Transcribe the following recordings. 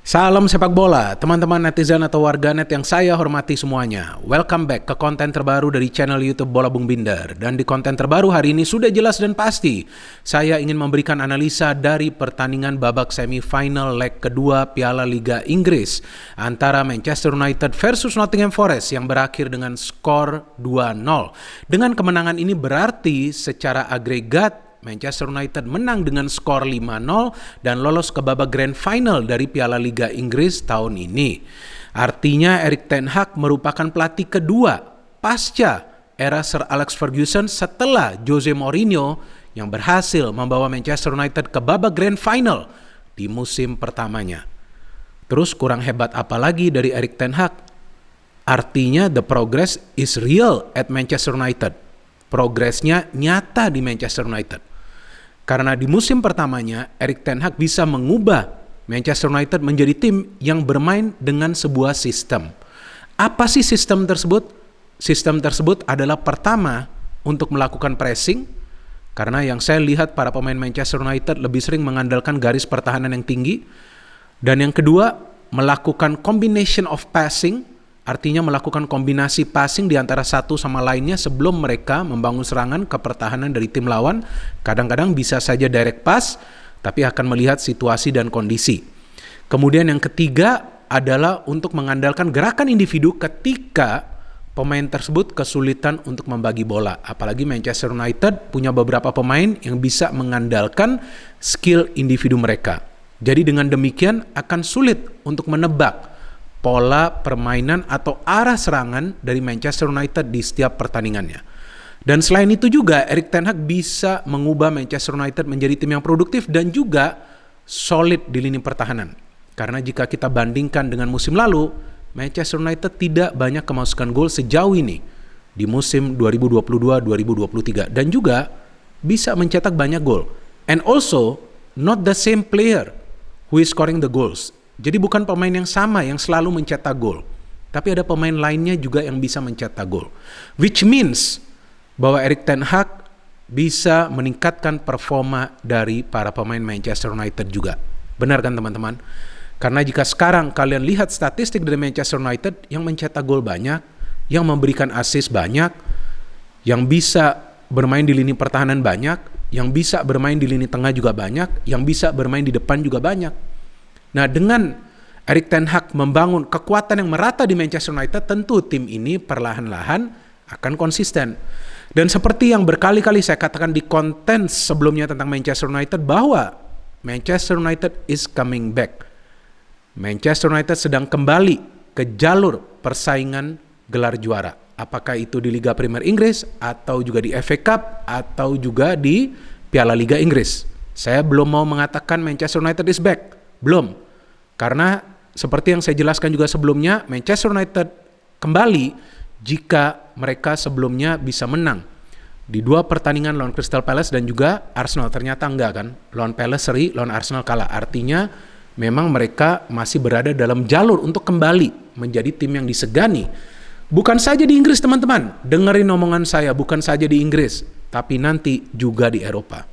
Salam sepak bola, teman-teman netizen atau warganet yang saya hormati semuanya. Welcome back ke konten terbaru dari channel YouTube Bola Bung Binder. Dan di konten terbaru hari ini sudah jelas dan pasti, saya ingin memberikan analisa dari pertandingan babak semifinal leg kedua Piala Liga Inggris antara Manchester United versus Nottingham Forest yang berakhir dengan skor 2-0. Dengan kemenangan ini berarti secara agregat Manchester United menang dengan skor 5-0 dan lolos ke babak grand final dari Piala Liga Inggris tahun ini. Artinya Erik ten Hag merupakan pelatih kedua pasca era Sir Alex Ferguson setelah Jose Mourinho yang berhasil membawa Manchester United ke babak grand final di musim pertamanya. Terus kurang hebat apa lagi dari Erik ten Hag? Artinya the progress is real at Manchester United. Progresnya nyata di Manchester United. Karena di musim pertamanya, Erik ten Hag bisa mengubah Manchester United menjadi tim yang bermain dengan sebuah sistem. Apa sih sistem tersebut? Sistem tersebut adalah pertama untuk melakukan pressing, karena yang saya lihat para pemain Manchester United lebih sering mengandalkan garis pertahanan yang tinggi. Dan yang kedua, melakukan combination of passing, artinya melakukan kombinasi passing di antara satu sama lainnya sebelum mereka membangun serangan ke pertahanan dari tim lawan. Kadang-kadang bisa saja direct pass, tapi akan melihat situasi dan kondisi. Kemudian yang ketiga adalah untuk mengandalkan gerakan individu ketika pemain tersebut kesulitan untuk membagi bola. Apalagi Manchester United punya beberapa pemain yang bisa mengandalkan skill individu mereka. Jadi dengan demikian akan sulit untuk menebak pola permainan atau arah serangan dari Manchester United di setiap pertandingannya. Dan selain itu juga Erik ten Hag bisa mengubah Manchester United menjadi tim yang produktif dan juga solid di lini pertahanan. Karena jika kita bandingkan dengan musim lalu, Manchester United tidak banyak kemasukan gol sejauh ini di musim 2022-2023 dan juga bisa mencetak banyak gol. And also not the same player who is scoring the goals. Jadi bukan pemain yang sama yang selalu mencetak gol, tapi ada pemain lainnya juga yang bisa mencetak gol. Which means bahwa Erik ten Hag bisa meningkatkan performa dari para pemain Manchester United juga. Benar kan teman-teman? Karena jika sekarang kalian lihat statistik dari Manchester United yang mencetak gol banyak, yang memberikan assist banyak, yang bisa bermain di lini pertahanan banyak, yang bisa bermain di lini tengah juga banyak, yang bisa bermain di depan juga banyak. Nah, dengan Erik ten Hag membangun kekuatan yang merata di Manchester United, tentu tim ini perlahan-lahan akan konsisten. Dan seperti yang berkali-kali saya katakan di konten sebelumnya tentang Manchester United, bahwa Manchester United is coming back. Manchester United sedang kembali ke jalur persaingan gelar juara. Apakah itu di Liga Premier Inggris, atau juga di FA Cup, atau juga di Piala Liga Inggris. Saya belum mau mengatakan Manchester United is back. Belum. Karena seperti yang saya jelaskan juga sebelumnya, Manchester United kembali jika mereka sebelumnya bisa menang di dua pertandingan lawan Crystal Palace dan juga Arsenal. Ternyata enggak kan, lawan Palace seri, lawan Arsenal kalah. Artinya memang mereka masih berada dalam jalur untuk kembali menjadi tim yang disegani. Bukan saja di Inggris teman-teman, dengerin omongan saya, bukan saja di Inggris, tapi nanti juga di Eropa.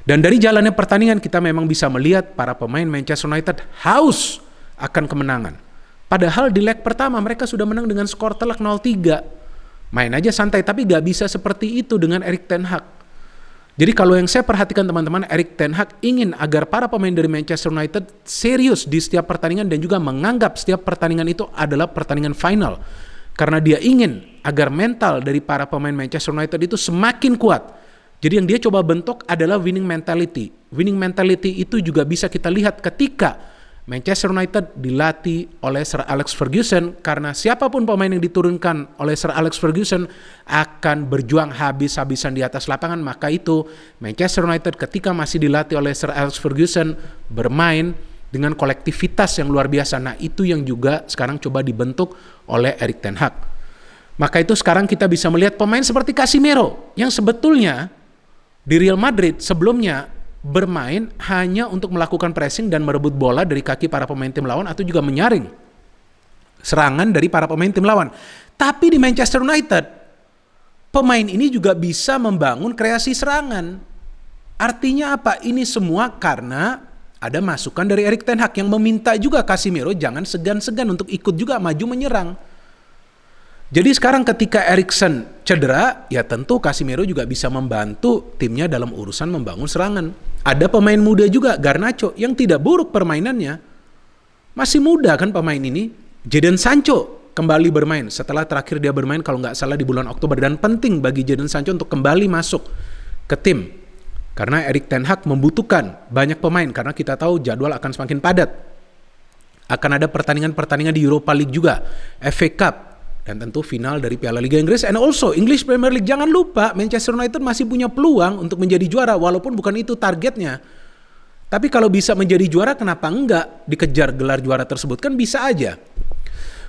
Dan dari jalannya pertandingan kita memang bisa melihat para pemain Manchester United haus akan kemenangan. Padahal di leg pertama mereka sudah menang dengan skor telak 0-3. Main aja santai, tapi gak bisa seperti itu dengan Erik ten Hag. Jadi kalau yang saya perhatikan teman-teman, Erik ten Hag ingin agar para pemain dari Manchester United serius di setiap pertandingan dan juga menganggap setiap pertandingan itu adalah pertandingan final. Karena dia ingin agar mental dari para pemain Manchester United itu semakin kuat. Jadi yang dia coba bentuk adalah winning mentality. Winning mentality itu juga bisa kita lihat ketika Manchester United dilatih oleh Sir Alex Ferguson, karena siapapun pemain yang diturunkan oleh Sir Alex Ferguson akan berjuang habis-habisan di atas lapangan. Maka itu Manchester United ketika masih dilatih oleh Sir Alex Ferguson bermain dengan kolektivitas yang luar biasa. Nah, itu yang juga sekarang coba dibentuk oleh Erik ten Hag. Maka itu sekarang kita bisa melihat pemain seperti Casemiro yang sebetulnya di Real Madrid sebelumnya bermain hanya untuk melakukan pressing dan merebut bola dari kaki para pemain tim lawan atau juga menyaring serangan dari para pemain tim lawan. Tapi di Manchester United, pemain ini juga bisa membangun kreasi serangan. Artinya apa? Ini semua karena ada masukan dari Erik ten Hag yang meminta juga Casemiro jangan segan-segan untuk ikut juga maju menyerang. Jadi sekarang ketika Eriksen cedera, ya tentu Casemiro juga bisa membantu timnya dalam urusan membangun serangan. Ada pemain muda juga, Garnacho, yang tidak buruk permainannya. Masih muda kan pemain ini. Jadon Sancho kembali bermain setelah terakhir dia bermain kalau nggak salah di bulan Oktober. Dan penting bagi Jadon Sancho untuk kembali masuk ke tim. Karena Erik ten Hag membutuhkan banyak pemain karena kita tahu jadwal akan semakin padat. Akan ada pertandingan-pertandingan di Europa League juga, FA Cup, dan tentu final dari Piala Liga Inggris, and also English Premier League. Jangan lupa Manchester United masih punya peluang untuk menjadi juara walaupun bukan itu targetnya. Tapi kalau bisa menjadi juara, kenapa enggak dikejar gelar juara tersebut? Kan bisa aja.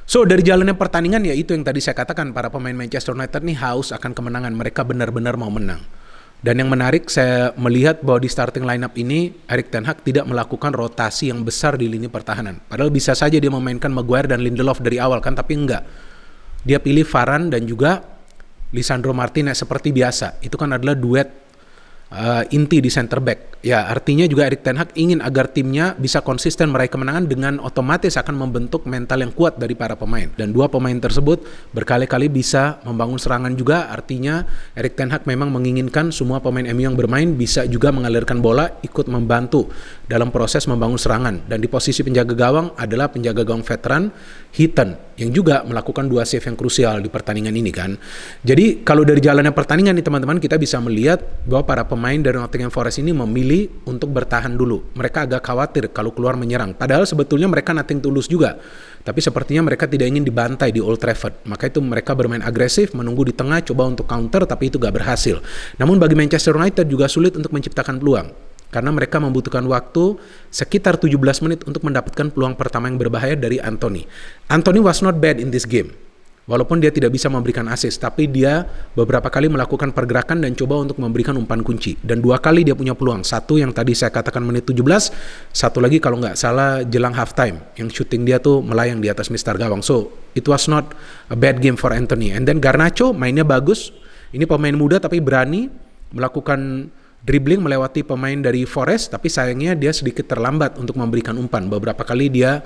So dari jalannya pertandingan, ya itu yang tadi saya katakan, para pemain Manchester United nih haus akan kemenangan. Mereka benar-benar mau menang. Dan yang menarik, saya melihat bahwa di starting lineup ini Erik ten Hag tidak melakukan rotasi yang besar di lini pertahanan. Padahal bisa saja dia memainkan Maguire dan Lindelof dari awal kan, tapi enggak. Dia pilih Varane dan juga Lisandro Martinez seperti biasa. Itu kan adalah duet inti di center back. Ya, artinya juga Erik ten Hag ingin agar timnya bisa konsisten meraih kemenangan dengan otomatis akan membentuk mental yang kuat dari para pemain. Dan dua pemain tersebut berkali-kali bisa membangun serangan juga. Artinya Erik ten Hag memang menginginkan semua pemain MU yang bermain bisa juga mengalirkan bola, ikut membantu dalam proses membangun serangan. Dan di posisi penjaga gawang adalah penjaga gawang veteran Heaton yang juga melakukan 2 save yang krusial di pertandingan ini kan. Jadi kalau dari jalannya pertandingan nih teman-teman, kita bisa melihat bahwa para pemain dari Nottingham Forest ini memilih untuk bertahan dulu. Mereka agak khawatir kalau keluar menyerang. Padahal sebetulnya mereka nothing tulus juga. Tapi sepertinya mereka tidak ingin dibantai di Old Trafford. Maka itu mereka bermain agresif, menunggu di tengah, coba untuk counter, tapi itu gak berhasil. Namun bagi Manchester United juga sulit untuk menciptakan peluang. Karena mereka membutuhkan waktu sekitar 17 menit untuk mendapatkan peluang pertama yang berbahaya dari Anthony. Anthony was not bad in this game. Walaupun dia tidak bisa memberikan assist, tapi dia beberapa kali melakukan pergerakan dan coba untuk memberikan umpan kunci. Dan 2 kali dia punya peluang. Satu yang tadi saya katakan menit 17, satu lagi kalau nggak salah jelang halftime. Yang shooting dia tuh melayang di atas mistar gawang. So, it was not a bad game for Anthony. And then Garnacho mainnya bagus. Ini pemain muda tapi berani melakukan dribbling melewati pemain dari Forest, tapi sayangnya dia sedikit terlambat untuk memberikan umpan. Beberapa kali dia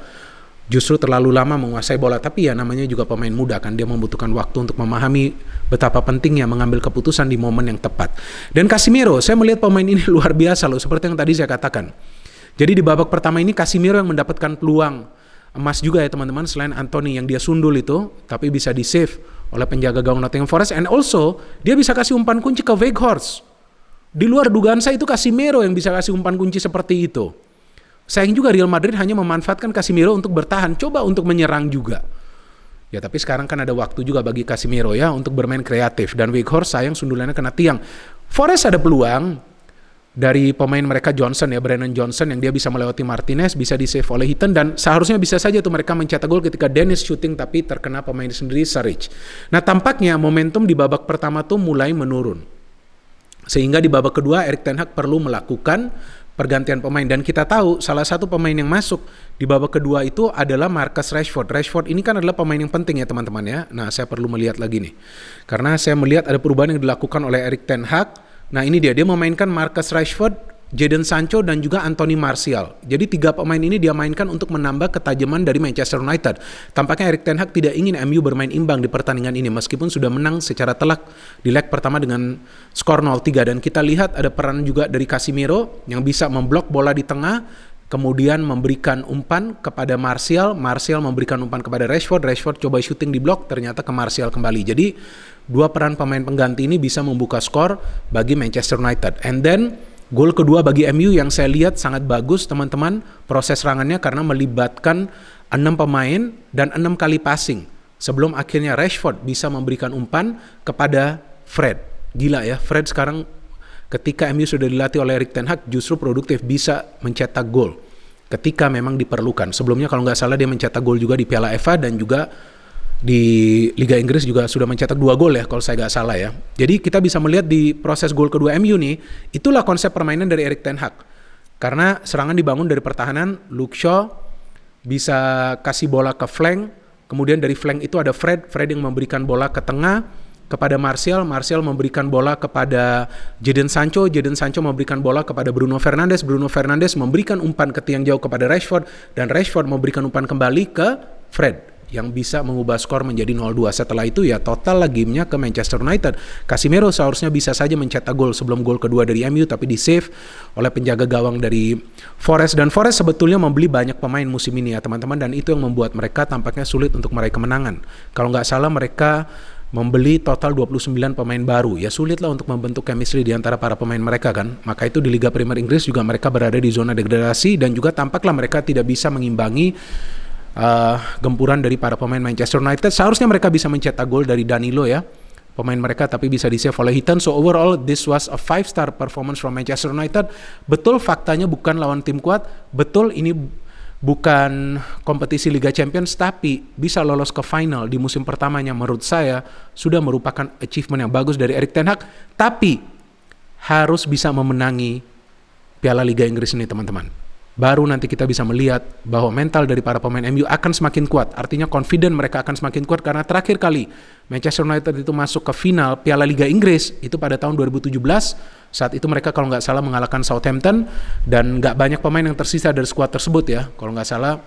justru terlalu lama menguasai bola, tapi ya namanya juga pemain muda kan, dia membutuhkan waktu untuk memahami betapa pentingnya mengambil keputusan di momen yang tepat. Dan Casemiro, saya melihat pemain ini luar biasa loh, seperti yang tadi saya katakan. Jadi di babak pertama ini Casemiro yang mendapatkan peluang emas juga ya teman-teman, selain Anthony yang dia sundul itu, tapi bisa di-save oleh penjaga gawang Nottingham Forest, and also dia bisa kasih umpan kunci ke Weghorst. Di luar dugaan saya itu Casemiro yang bisa kasih umpan kunci seperti itu. Sayang juga Real Madrid hanya memanfaatkan Casemiro untuk bertahan, coba untuk menyerang juga. Ya tapi sekarang kan ada waktu juga bagi Casemiro ya untuk bermain kreatif. Dan Weghorst sayang sundulannya kena tiang. Forest ada peluang dari pemain mereka Johnson ya, Brennan Johnson yang dia bisa melewati Martinez, bisa di-save oleh Heaton, dan seharusnya bisa saja tuh mereka mencetak gol ketika Dennis shooting tapi terkena pemain sendiri Saric. Nah tampaknya momentum di babak pertama tuh mulai menurun. Sehingga di babak kedua Erik ten Hag perlu melakukan pergantian pemain. Dan kita tahu salah satu pemain yang masuk di babak kedua itu adalah Marcus Rashford. Rashford ini kan adalah pemain yang penting ya teman-teman ya. Nah saya perlu melihat lagi nih. Karena saya melihat ada perubahan yang dilakukan oleh Erik ten Hag. Nah ini dia memainkan Marcus Rashford, Jadon Sancho dan juga Anthony Martial. Jadi 3 pemain ini dia mainkan untuk menambah ketajaman dari Manchester United. Tampaknya Erik ten Hag tidak ingin MU bermain imbang di pertandingan ini meskipun sudah menang secara telak di leg pertama dengan skor 0-3. Dan kita lihat ada peran juga dari Casemiro yang bisa memblok bola di tengah, kemudian memberikan umpan kepada Martial, Martial memberikan umpan kepada Rashford, Rashford coba shooting di blok, ternyata ke Martial kembali. Jadi 2 peran pemain pengganti ini bisa membuka skor bagi Manchester United. And then gol kedua bagi MU yang saya lihat sangat bagus teman-teman proses serangannya karena melibatkan 6 pemain dan 6 kali passing sebelum akhirnya Rashford bisa memberikan umpan kepada Fred. Gila ya, Fred sekarang ketika MU sudah dilatih oleh Erik ten Hag justru produktif, bisa mencetak gol ketika memang diperlukan. Sebelumnya kalau nggak salah dia mencetak gol juga di Piala FA dan juga di Liga Inggris juga sudah mencetak 2 gol ya kalau saya nggak salah ya. Jadi kita bisa melihat di proses gol kedua MU nih, itulah konsep permainan dari Erik ten Hag. Karena serangan dibangun dari pertahanan, Luke Shaw bisa kasih bola ke flank, kemudian dari flank itu ada Fred yang memberikan bola ke tengah, kepada Martial, Martial memberikan bola kepada Jadon Sancho memberikan bola kepada Bruno Fernandes memberikan umpan ke tiang jauh kepada Rashford, dan Rashford memberikan umpan kembali ke Fred yang bisa mengubah skor menjadi 0-2. Setelah itu ya total lah gamenya ke Manchester United. Casemiro seharusnya bisa saja mencetak gol sebelum gol kedua dari MU, tapi di save oleh penjaga gawang dari Forest. Dan Forest sebetulnya membeli banyak pemain musim ini ya teman-teman, dan itu yang membuat mereka tampaknya sulit untuk meraih kemenangan. Kalau nggak salah mereka membeli total 29 pemain baru. Ya sulit lah untuk membentuk chemistry di antara para pemain mereka kan. Maka itu di Liga Premier Inggris juga mereka berada di zona degradasi, dan juga tampaklah mereka tidak bisa mengimbangi gempuran dari para pemain Manchester United. Seharusnya mereka bisa mencetak gol dari Danilo ya, pemain mereka, tapi bisa di-save oleh Heaton. So overall this was a 5-star performance from Manchester United. Betul faktanya bukan lawan tim kuat, betul ini bukan kompetisi Liga Champions, tapi bisa lolos ke final di musim pertamanya menurut saya sudah merupakan achievement yang bagus dari Erik ten Hag. Tapi harus bisa memenangi Piala Liga Inggris ini teman-teman. Baru nanti kita bisa melihat bahwa mental dari para pemain MU akan semakin kuat. Artinya confident mereka akan semakin kuat, karena terakhir kali Manchester United itu masuk ke final Piala Liga Inggris itu pada tahun 2017. Saat itu mereka kalau nggak salah mengalahkan Southampton, dan nggak banyak pemain yang tersisa dari skuad tersebut ya. Kalau nggak salah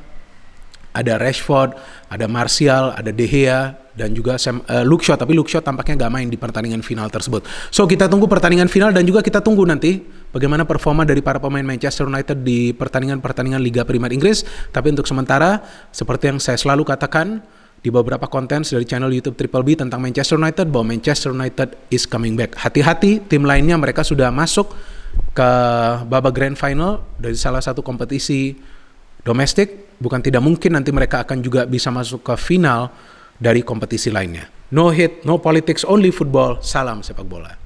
ada Rashford, ada Martial, ada De Gea, dan juga Luke Shaw. Tapi Luke Shaw tampaknya nggak main di pertandingan final tersebut. So kita tunggu pertandingan final, dan juga kita tunggu nanti bagaimana performa dari para pemain Manchester United di pertandingan-pertandingan Liga Premier Inggris. Tapi untuk sementara, seperti yang saya selalu katakan di beberapa konten dari channel YouTube Triple B tentang Manchester United, bahwa Manchester United is coming back. Hati-hati, tim lainnya mereka sudah masuk ke babak grand final dari salah satu kompetisi domestik. Bukan tidak mungkin nanti mereka akan juga bisa masuk ke final dari kompetisi lainnya. No hate, no politics, only football. Salam sepak bola.